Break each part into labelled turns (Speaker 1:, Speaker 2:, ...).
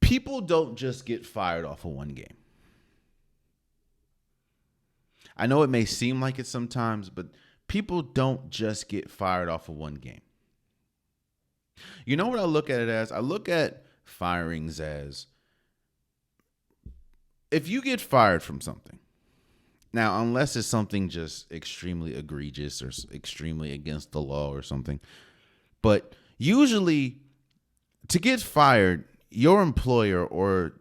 Speaker 1: People don't just get fired off of one game. I know it may seem like it sometimes, but people don't just get fired off of one game. You know what I look at it as? I look at firings as, if you get fired from something, now, unless it's something just extremely egregious or extremely against the law or something, but usually to get fired, your employer or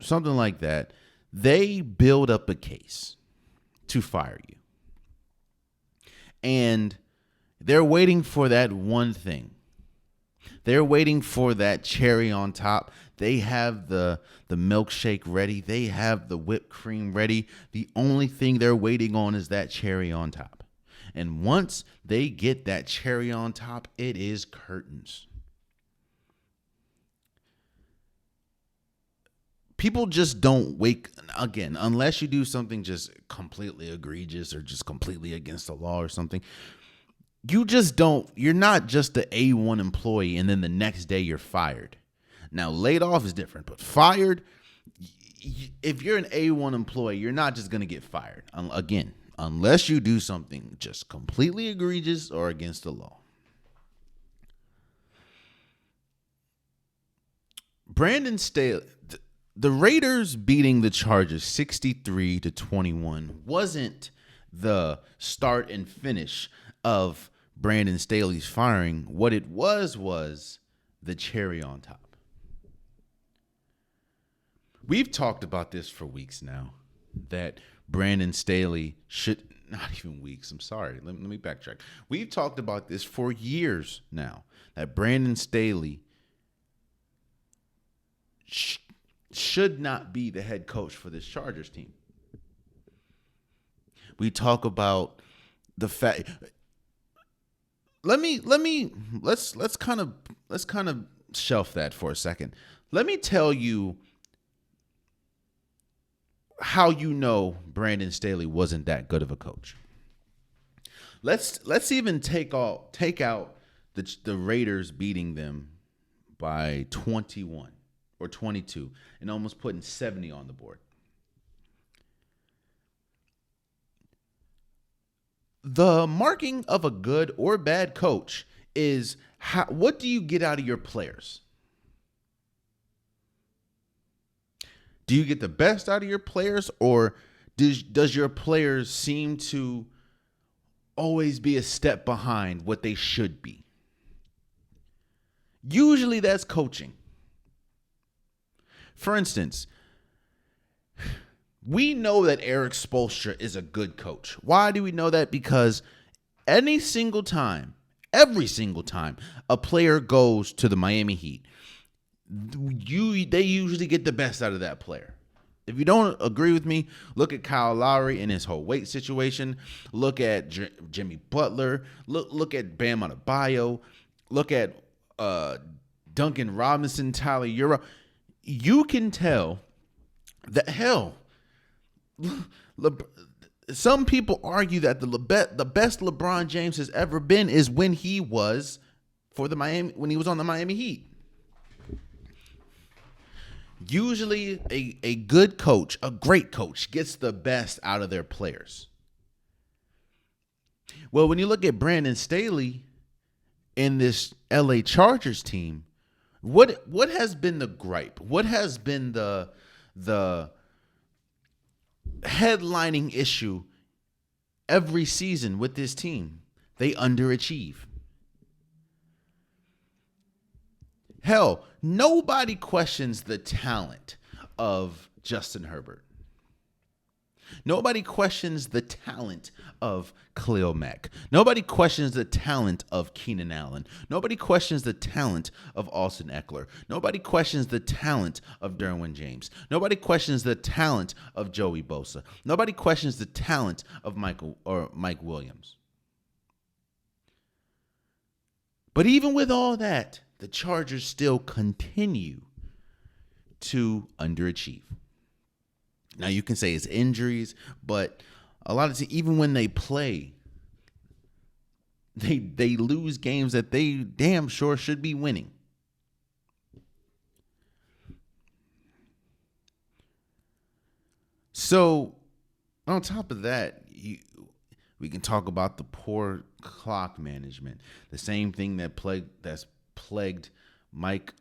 Speaker 1: something like that, they build up a case to fire you. And they're waiting for that one thing. They're waiting for that cherry on top. They have the milkshake ready. They have the whipped cream ready. The only thing they're waiting on is that cherry on top. And once they get that cherry on top, it is curtains. People just don't wake, again, unless you do something just completely egregious or just completely against the law or something. You just don't, you're not just the A1 employee and then the next day you're fired. Now, laid off is different, but fired, if you're an A1 employee, you're not just going to get fired. Again, unless you do something just completely egregious or against the law. Brandon Staley, the Raiders beating the Chargers 63-21 wasn't the start and finish of Brandon Staley's firing. What it was the cherry on top. We've talked about this for weeks now, that Brandon Staley should, not even weeks, I'm sorry, let me backtrack. We've talked about this for years now, that Brandon Staley should not be the head coach for this Chargers team. We talk about the fact, let's kind of shelf that for a second. Let me tell you how you know Brandon Staley wasn't that good of a coach. Let's even take out the Raiders beating them by 21 or 22 and almost putting 70 on the board. The marking of a good or bad coach is what do you get out of your players? Do you get the best out of your players, or does your players seem to always be a step behind what they should be? Usually that's coaching. For instance, we know that Eric Spoelstra is a good coach. Why do we know that? Because every single time a player goes to the Miami Heat, they usually get the best out of that player. If you don't agree with me, look at Kyle Lowry and his whole weight situation. Look at Jimmy Butler. Look at Bam Adebayo. Look at Duncan Robinson, Tyler Hero. You can tell that, hell, some people argue that the best LeBron James has ever been is when he was on the Miami Heat. Usually a good coach, a great coach, gets the best out of their players. Well, when you look at Brandon Staley in this LA Chargers team, what has been the gripe? What has been the headlining issue every season with this team? They underachieve. Hell, nobody questions the talent of Justin Herbert. Nobody questions the talent of Khalil Mack. Nobody questions the talent of Keenan Allen. Nobody questions the talent of Austin Eckler. Nobody questions the talent of Derwin James. Nobody questions the talent of Joey Bosa. Nobody questions the talent of Mike Williams. But even with all that, the Chargers still continue to underachieve. Now, you can say it's injuries, but a lot of times, even when they play, they lose games that they damn sure should be winning. So on top of that, we can talk about the poor clock management, the same thing that's plagued Mike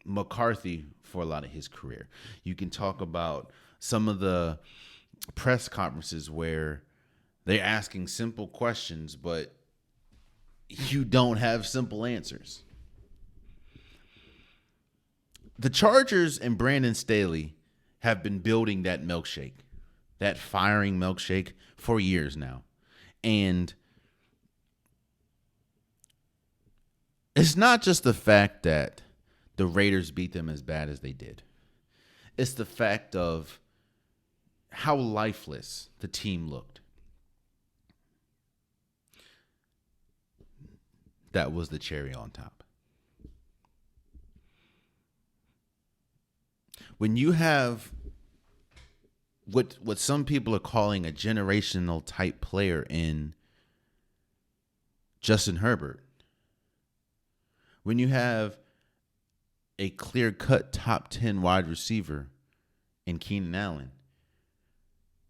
Speaker 1: McCarthy for a lot of his career. You can talk about some of the press conferences where they're asking simple questions, but you don't have simple answers. The Chargers and Brandon Staley have been building that milkshake, that firing milkshake, for years now. And it's not just the fact that the Raiders beat them as bad as they did. It's the fact of how lifeless the team looked. That was the cherry on top. When you have what some people are calling a generational type player in Justin Herbert, when you have a clear-cut top 10 wide receiver in Keenan Allen,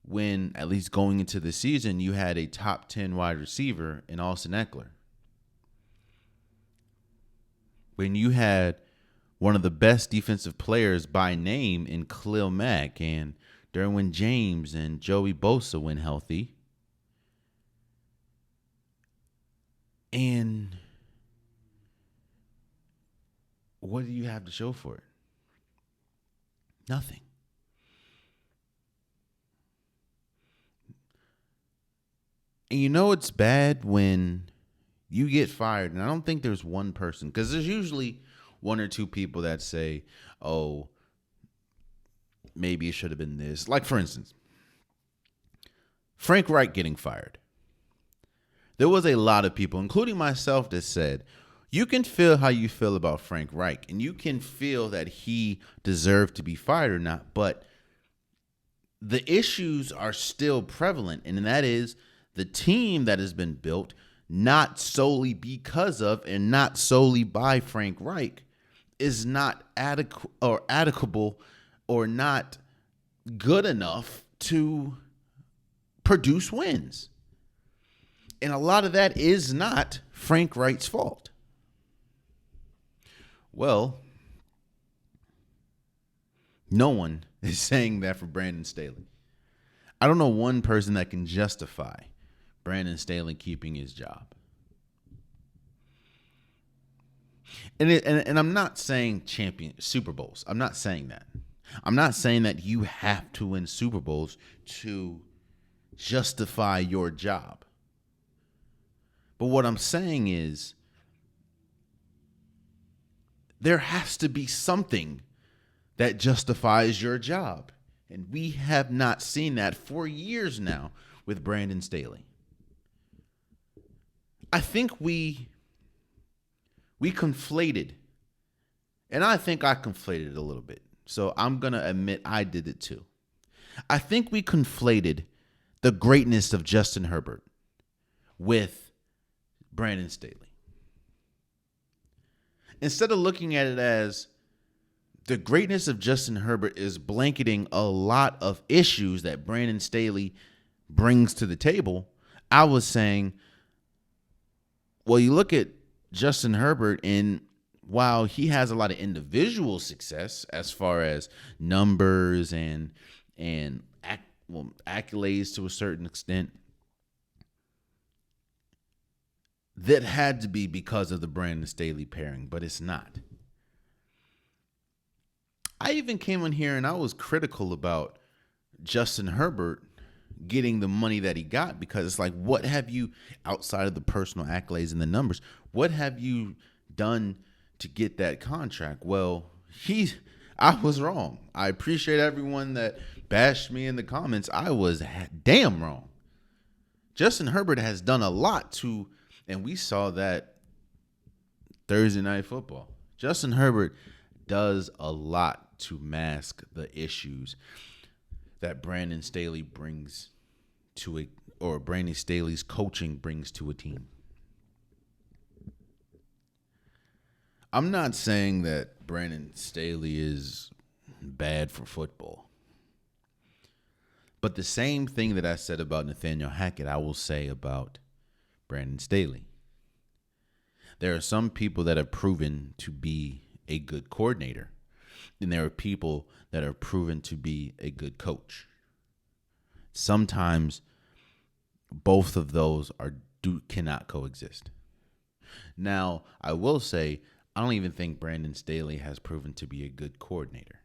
Speaker 1: when, at least going into the season, you had a top 10 wide receiver in Austin Eckler, when you had one of the best defensive players by name in Khalil Mack and Derwin James and Joey Bosa when healthy. And what do you have to show for it? Nothing. And you know it's bad when you get fired, and I don't think there's one person, because there's usually one or two people that say, oh, maybe it should have been this. Like, for instance, Frank Reich getting fired. There was a lot of people, including myself, that said, you can feel how you feel about Frank Reich, and you can feel that he deserved to be fired or not, but the issues are still prevalent, and that is the team that has been built not solely because of and not solely by Frank Reich is not adequate or adequable or not good enough to produce wins. And a lot of that is not Frank Reich's fault. Well, no one is saying that for Brandon Staley. I don't know one person that can justify Brandon Staley keeping his job. And I'm not saying Super Bowls. I'm not saying that. I'm not saying that you have to win Super Bowls to justify your job. But what I'm saying is there has to be something that justifies your job. And we have not seen that for years now with Brandon Staley. I think we conflated, and I think I conflated it a little bit. So I'm going to admit I did it too. I think we conflated the greatness of Justin Herbert with Brandon Staley. Instead of looking at it as the greatness of Justin Herbert is blanketing a lot of issues that Brandon Staley brings to the table, I was saying, well, you look at Justin Herbert, and while he has a lot of individual success as far as numbers and accolades to a certain extent, that had to be because of the Brandon Staley pairing, but it's not. I even came in here and I was critical about Justin Herbert getting the money that he got, because it's like, what have you, outside of the personal accolades and the numbers, what have you done to get that contract? Well, I was wrong. I appreciate everyone that bashed me in the comments. I was damn wrong. Justin Herbert has done a lot to, and we saw that Thursday Night Football. Justin Herbert does a lot to mask the issues that Brandon Staley brings to it, or Brandon Staley's coaching brings to a team. I'm not saying that Brandon Staley is bad for football. But the same thing that I said about Nathaniel Hackett, I will say about Brandon Staley. There are some people that have proven to be a good coordinator, and there are people that are proven to be a good coach. Sometimes both of those cannot coexist. Now, I will say, I don't even think Brandon Staley has proven to be a good coordinator.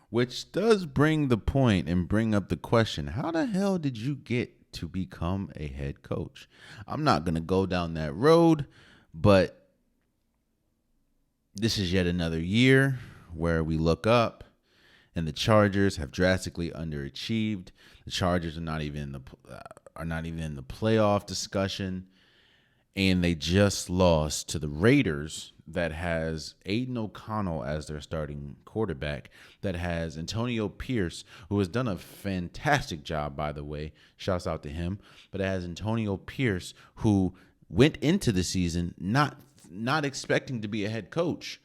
Speaker 1: Which does bring the point and bring up the question, how the hell did you get to become a head coach? I'm not going to go down that road, but this is yet another year where we look up and the Chargers have drastically underachieved. The Chargers are not even in the playoff discussion, and they just lost to the Raiders that has Aiden O'Connell as their starting quarterback, that has Antonio Pierce, who has done a fantastic job, by the way. Shouts out to him. But it has Antonio Pierce, who went into the season not expecting to be a head coach.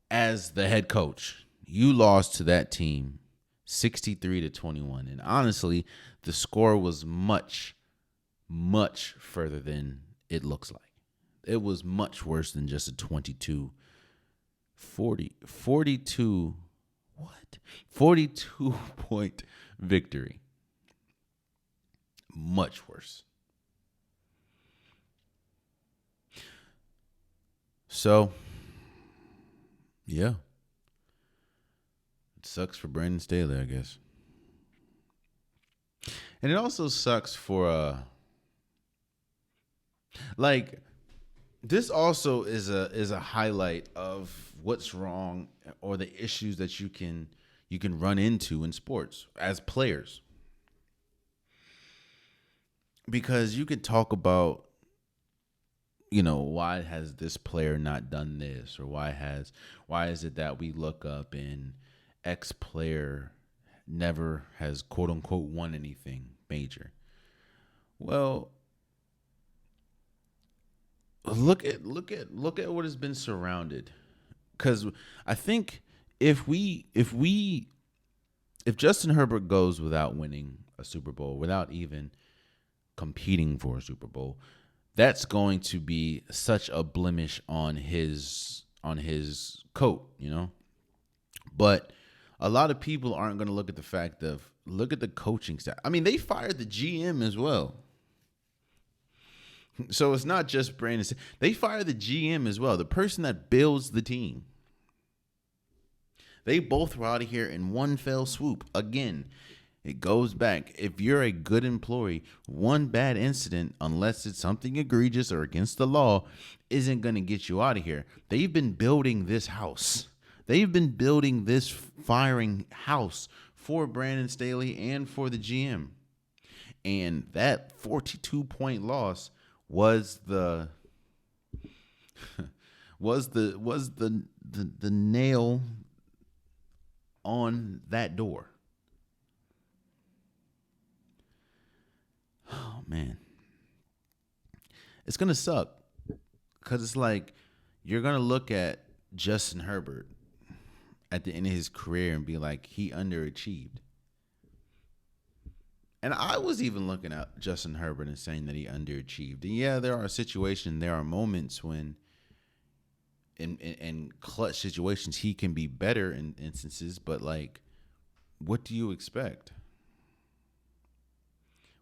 Speaker 1: As the head coach, you lost to that team 63-21. And honestly, the score was much, much further than it looks like. It was much worse than just a 42 point victory. Much worse. So, yeah. It sucks for Brandon Staley, I guess. And it also sucks for this also is a highlight of what's wrong or the issues that you can run into in sports as players. Because you could talk about, why has this player not done this, or why is it that we look up and X player never has quote unquote won anything major. Well, look at what has been surrounded. Because I think if Justin Herbert goes without winning a Super Bowl, without even competing for a Super Bowl, that's going to be such a blemish on his coat, But a lot of people aren't going to look at the fact of, look at the coaching staff. I mean, they fired the GM as well. So it's not just Brandon. They fired the GM as well, the person that builds the team. They both were out of here in one fell swoop. Again, it goes back. If you're a good employee, one bad incident, unless it's something egregious or against the law, isn't going to get you out of here. They've been building this house. They've been building this firing house for Brandon Staley and for the GM. And that 42-point loss was the nail on that door. Oh man, it's gonna suck because it's like you're gonna look at Justin Herbert at the end of his career and be like, he underachieved. And I was even looking at Justin Herbert and saying that he underachieved. And yeah, there are situations, there are moments when in clutch situations he can be better in instances, but like, what do you expect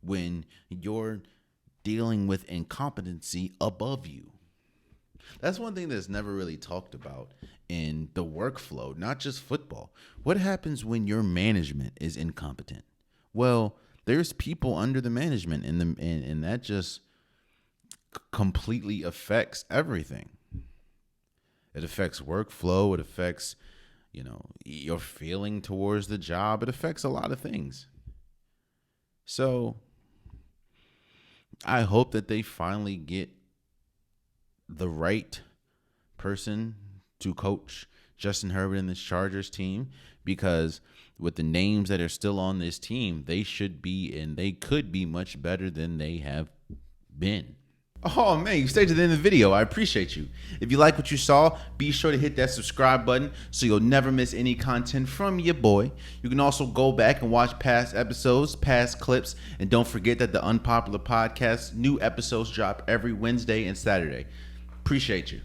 Speaker 1: when you're dealing with incompetency above you? That's one thing that's never really talked about in the workflow, not just football. What happens when your management is incompetent? Well, there's people under the management, and that just completely affects everything. It affects workflow. It affects, your feeling towards the job. It affects a lot of things. So I hope that they finally get the right person to coach Justin Herbert and this Chargers team, because with the names that are still on this team, they should be and they could be much better than they have been. Oh man, you stayed to the end of the video. I appreciate you. If you like what you saw, be sure to hit that subscribe button so you'll never miss any content from your boy. You can also go back and watch past episodes, past clips, and don't forget that the Unpopular Podcast new episodes drop every Wednesday and Saturday. Appreciate you.